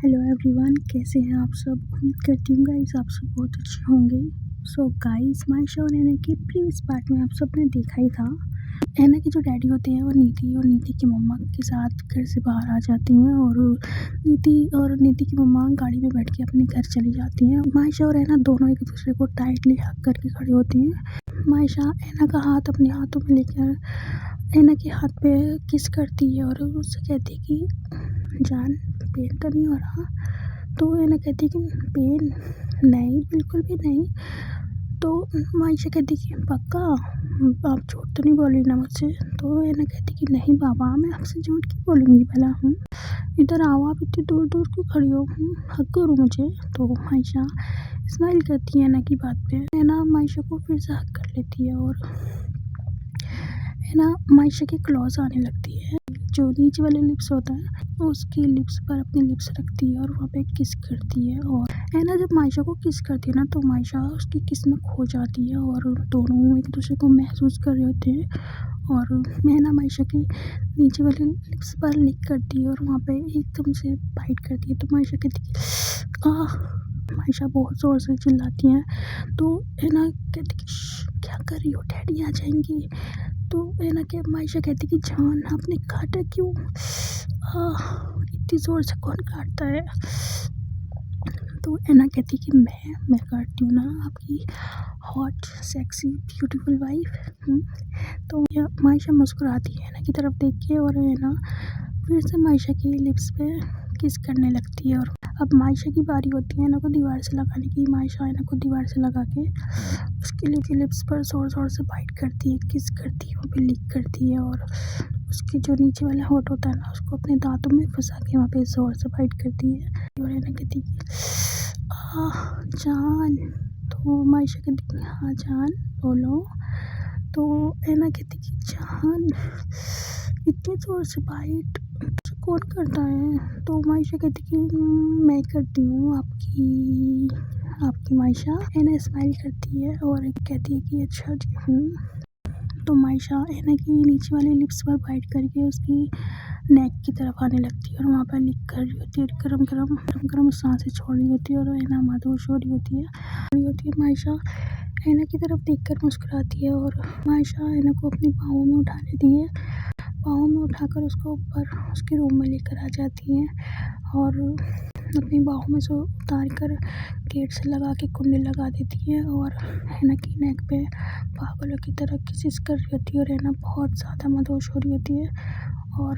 Hello everyone, कैसे हैं आप सब। उम्मीद करती हूँ गाइस आप सब बहुत अच्छे होंगे। सो गाइस, मायशा और एना के प्रीवियस पार्ट में आप सबने देखा ही था। एना के जो डैडी होते हैं वो नीति की मम्मा के साथ घर से बाहर आ जाती हैं और नीति की मम्मा गाड़ी में बैठ के अपने घर चली जाती हैं। मायशा और एना दोनों एक दूसरे को टाइटली हग करके खड़ी होती हैं। मायशा एना का हाथ अपने हाथों में लेकर एना के हाथ पे किस करती है और उससे कहती है कि जान, पेन तो नहीं हो रहा। तो एना कहती कि पेन नहीं, बिल्कुल भी नहीं। तो मायशा कहती कि पक्का आप झूठ तो नहीं बोल रही ना मुझसे। तो एना कहती कि नहीं बाबा, मैं आपसे झूठ क्यों बोलूँगी भला। इधर आओ, आप इतनी दूर दूर क्यों खड़ी हो, हक करो मुझे। तो मायशा स्माइल करती है एना की बात पे। एना मायशा को फिर से हक कर लेती है और एना मायशा के क्लोज आने लगती है। जो नीचे वाले लिप्स होता है उसकी लिप्स पर अपनी लिप्स रखती है और वहाँ पे किस करती है। और एना जब मायशा को किस करती है ना, तो मायशा उसकी किस में खो जाती है और दोनों एक दूसरे को महसूस कर रहे होते हैं। और एना मायशा की नीचे वाली लिप्स पर लिक करती है और वहाँ पे एकदम से बाइट करती है। तो मायशा कहती है आह। मायशा बहुत ज़ोर से चिल्लाती हैं। तो एना कहती कि क्या कर रही हो, डैडी आ जाएंगे। तो एना के मायशा कहती कि जान, आपने काटा क्यों, इतनी ज़ोर से कौन काटता है। तो एना कहती कि मैं काटती हूँ ना, आपकी हॉट सेक्सी ब्यूटीफुल वाइफ। तो मायशा मुस्कुराती है एना की तरफ देख के और एना फिर से मायशा की लिप्स पे किस करने लगती है। और अब मायशा की बारी होती है एना को दीवार से लगाने की। मायशा एना को दीवार से लगा के उसकी लिप्स पर ज़ोर से बाइट करती है, किस करती है, वहाँ पे लिक करती है और उसके जो नीचे वाला होंठ होता है ना, उसको अपने दांतों में फंसा के वहाँ पे ज़ोर से बाइट करती है। और एना कहती है जान। तो मायशा कहती है हाँ जान बोलो। तो एना कहती कि जान, इतनी ज़ोर से बाइट कौन करता है। तो मायशा कहती कि मैं करती हूँ, आपकी मायशा। एना स्माइल करती है और कहती है कि अच्छा जी हूँ। तो मायशा एना की नीचे वाले लिप्स पर बाइट करके उसकी नेक की तरफ आने लगती है और वहाँ पर लिक कर रही होती है, गरम सांसें छोड़ रही होती है और एना मदहोश हो रही होती है। मायशा एना की तरफ देखकर मुस्कुराती है और मायशा एना को अपनी बाहों में उठा लेती है। बाहों में उठाकर उसको ऊपर उसके रूम में लेकर आ जाती है और अपनी बाहों में से उतार कर गेट से लगा के कुंडे लगा देती है और एना की नेक पे पागलों की तरह किस कर रही होती है और एना बहुत ज़्यादा मदहोश हो रही होती है। और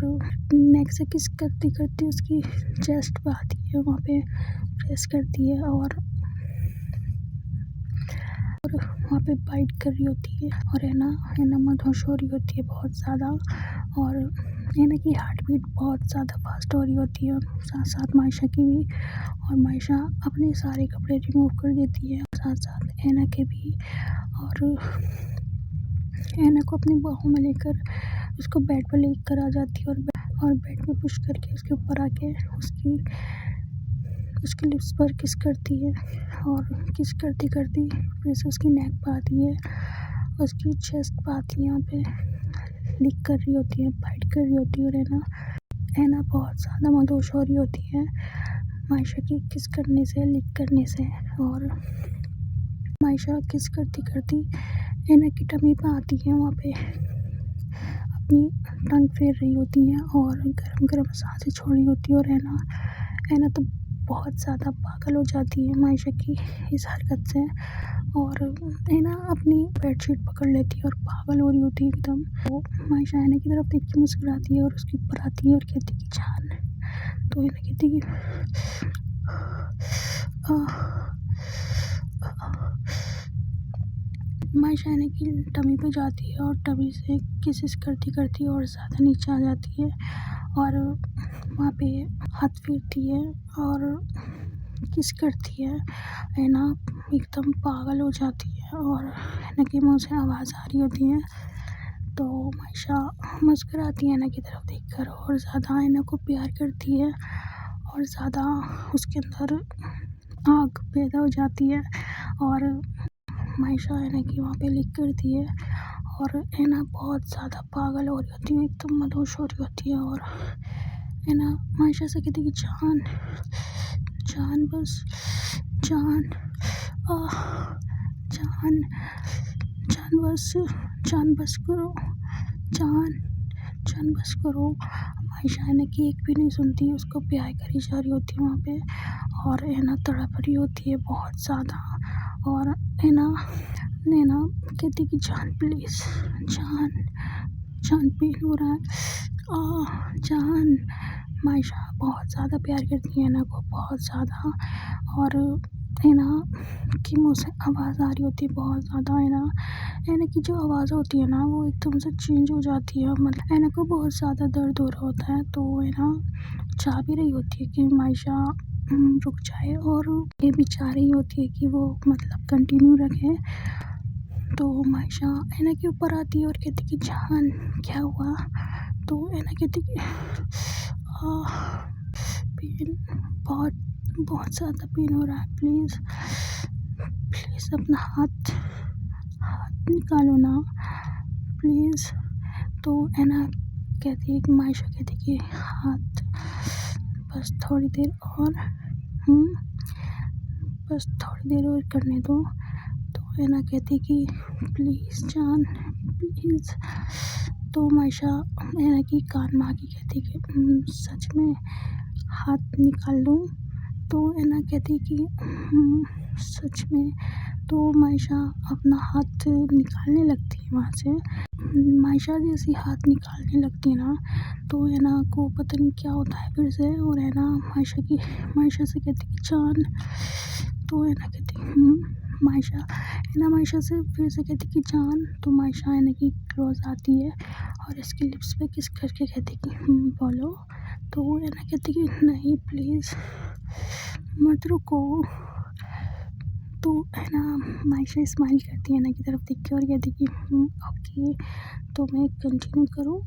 नेक से किस करती करती उसकी चेस्ट पे आती है, वहाँ पे प्रेस करती है और वहाँ पे बाइट कर रही होती है और एना मदहोश हो रही होती है बहुत ज़्यादा। और एना की हार्ट बीट बहुत ज़्यादा फास्ट हो रही होती है, साथ साथ मायशा की भी। और मायशा अपने सारे कपड़े रिमूव कर देती है, साथ साथ एना के भी। और एना को अपनी बाहों में लेकर उसको बेड पर लेकर आ जाती है और बेड पे पुश करके उसके ऊपर आके उसके लिप्स पर किस करती है और किस करती करती फिर से उसकी नेक पे आती है, उसकी चेस्ट पे आती है, यहाँ पे लिक कर रही होती है, बाइट कर रही होती है। और एना बहुत ज़्यादा मदहोश हो रही होती है मायशा की किस करने से, लिक करने से। और मायशा किस करती करती एना की टमी पे आती है, वहाँ पे अपनी टंग फेर रही होती है और गरम सांसें छोड़ रही होती है। और एना तो बहुत ज़्यादा पागल हो जाती है मायशा की इस हरकत से। और एना अपनी बेडशीट पकड़ लेती है और पागल हो रही होती है एकदम। तो मायशा एना की तरफ देख के मुस्कुराती है और उसके ऊपर आती है और कहती कि जान। तो एना कहती कि मायशा एना की टमी पे जाती है और टमी से किस करती करती और ज़्यादा नीचे आ जाती है और वहाँ पे हाथ फेरती है और किस करती है। एना एकदम पागल हो जाती है और एना के मुँह से आवाज़ आ रही होती है। तो मायशा मुस्कुराती है एना की तरफ देखकर और ज़्यादा एना को प्यार करती है और ज़्यादा उसके अंदर आग पैदा हो जाती है। और मायशा एना की वहाँ पे लिक करती है और एना बहुत ज़्यादा पागल हो रही होती है, एकदम मदहोश हो रही होती है। और है ना। मायशा से कहती कि जान जान बस जान जान जान बस करो जान जान बस करो। मायशा है ना कि एक भी नहीं सुनती, उसको प्यार करी जा रही होती है वहाँ पे, और है ना तड़प रही होती है बहुत ज़्यादा। और है ना नैना कहती कि जान प्लीज़ जान जान पेन हो रहा है जान। मायशा बहुत ज़्यादा प्यार करती है ना को, बहुत ज़्यादा। और है ना कि मुझसे आवाज़ आ रही होती है बहुत ज़्यादा। है ना कि जो आवाज़ होती है ना वो एकदम से चेंज हो जाती है, मतलब है ना को बहुत ज़्यादा दर्द हो रहा होता है। तो है ना चाह भी रही होती है कि मायशा रुक जाए, और ये भी चाह रही होती है कि वो मतलब कंटिन्यू रखे। तो मायशा है ना के ऊपर आती है और कहती कि जान क्या हुआ। तो है ना कहती कि पेन बहुत बहुत ज़्यादा पेन हो रहा है, प्लीज़ प्लीज़ अपना हाथ हाथ निकालो ना प्लीज़। तो है ना कहती है कि मायशा कहती कि हाथ बस थोड़ी देर और बस थोड़ी देर और करने दो। तो है ना कहती कि प्लीज़ जान प्लीज़। तो मायशा है ना कि कान में आके कहती कि सच में हाथ निकाल लूँ। तो है ना कहती कि सच में। तो मायशा अपना हाथ निकालने लगती है वहाँ से। मायशा जैसी हाथ निकालने लगती है ना, तो है ना को पता नहीं क्या होता है फिर से। और है ना मायशा से कहती कि जान। तो है ना कहती मायशा है ना मायशा से फिर से कहती कि जान। तो मायशा है ना कि क्लोज आती है और इसके लिप्स पे किस करके कहती कि बोलो। तो वो है ना कहती कि नहीं प्लीज़ मत रुको। तो है ना मायशा स्माइल करती है ना की तरफ देख के और कहती कि ओके तो मैं कंटिन्यू करूँ।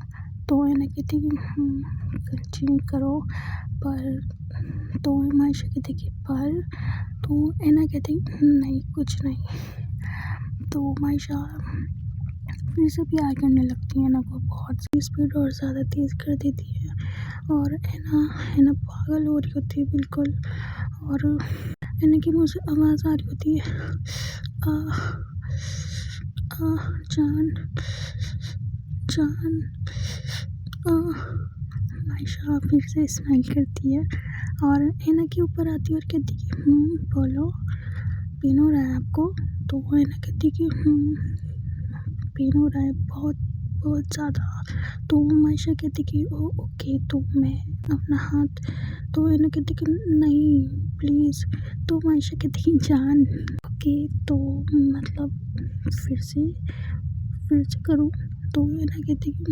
तो है ना कहती कि कंटिन्यू करो, पर तो मायशा कहती कि पर। तो है ना कहती नहीं कुछ नहीं। तो मायशा फिर से प्यार करने लगती है ना को, बहुत स्पीड और ज़्यादा तेज़ कर देती है। और है ना पागल हो रही होती है बिल्कुल। और है ना कि मुझे आवाज़ आ रही होती है जान जान मायशा फिर से स्माइल करती है और है ना कि ऊपर आती है और कहती कि बोलो पेन हो रहा है आपको। तो वो है ना कहती कि पेन हो रहा है बहुत बहुत ज़्यादा। तो मायशा कहती कि ओके तो मैं अपना हाथ। तो है ना कहती कि नहीं प्लीज़। तो मायशा कहती कि जान ओके तो मतलब फिर से करूँ। तो है ना कहती कि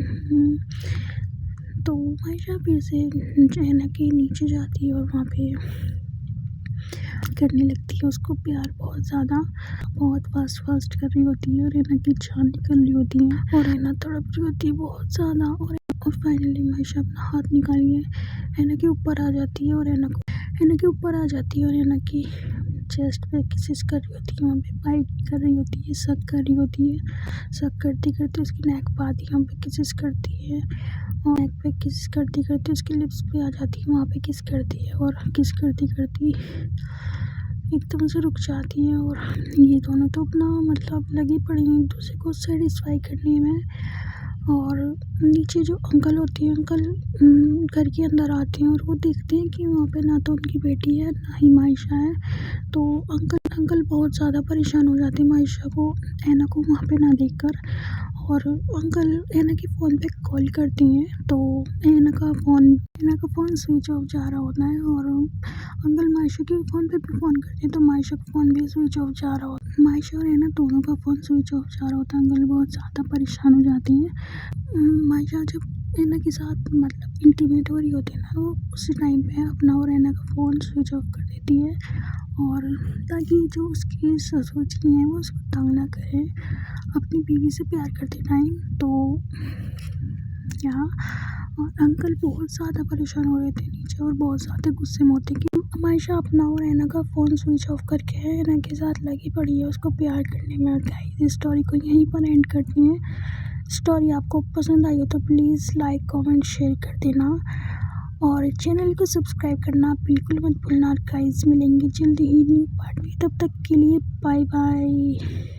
तो मायशा फिर से है ना कि नीचे जाती है और वहाँ पे करने लगती है उसको प्यार बहुत ज़्यादा, बहुत फास्ट कर रही होती है। और है ना कि जान निकल रही होती है और है ना तड़प रही होती है बहुत ज़्यादा। और फाइनली मायशा अपना हाथ निकालिए है ना कि ऊपर आ जाती है और है ना कि ऊपर आ जाती है और है ना कि चेस्ट पे किसेस कर रही होती है, वहाँ पे बाइट कर रही होती है, सक कर रही होती है। सक करते करते उसकी नेक पे आती है, वहाँ पे किसेस करती है और नेक पे किस करती करती उसके लिप्स पे आ जाती है, वहाँ पे किस करती है। और किस करती करती एकदम से रुक जाती है। और ये दोनों तो अपना मतलब लगी पड़ी हैं एक दूसरे को सेटिस्फाई करने में। और नीचे जो अंकल होती है, अंकल घर के अंदर आते हैं और वो देखते हैं कि वहाँ पे ना तो उनकी बेटी है ना ही मायशा है। तो अंकल बहुत ज़्यादा परेशान हो जाते हैं मायशा को ऐना को वहाँ पे ना देखकर। और अंकल ऐना के फ़ोन पे कॉल करती हैं तो ऐना का फ़ोन स्विच ऑफ जा रहा होता है। और अंकल मायशा के फ़ोन पे भी फ़ोन करते हैं तो मायशा का फ़ोन भी स्विच ऑफ जा रहा होता है। मायशा और ऐना दोनों का फ़ोन स्विच ऑफ जा रहा होता है। अंकल बहुत ज़्यादा परेशान हो जाती हैं। मायशा जब ऐना के साथ मतलब इंटीमेट हो रही होती है ना, वो उसी टाइम पे अपना और ऐना का फ़ोन स्विच ऑफ कर देती है। और ताकि जो उसकी ससुर जी हैं वो उसको तंग ना करें अपनी बीवी से प्यार करते टाइम। तो यहाँ और अंकल बहुत ज़्यादा परेशान हो रहे थे नीचे और बहुत ज़्यादा गुस्से में होते कि मायशा अपना और ऐना का फ़ोन स्विच ऑफ करके ऐना के साथ लगी पड़ी है उसको प्यार करने में। और गाइस इस स्टोरी को यहीं पर एंड करती हैं। स्टोरी आपको पसंद आई हो तो प्लीज़ लाइक कमेंट शेयर कर देना। और चैनल को सब्सक्राइब करना बिल्कुल मत भूलना गाइस। मिलेंगे जल्दी ही न्यू पार्ट में, तब तक के लिए बाय बाय।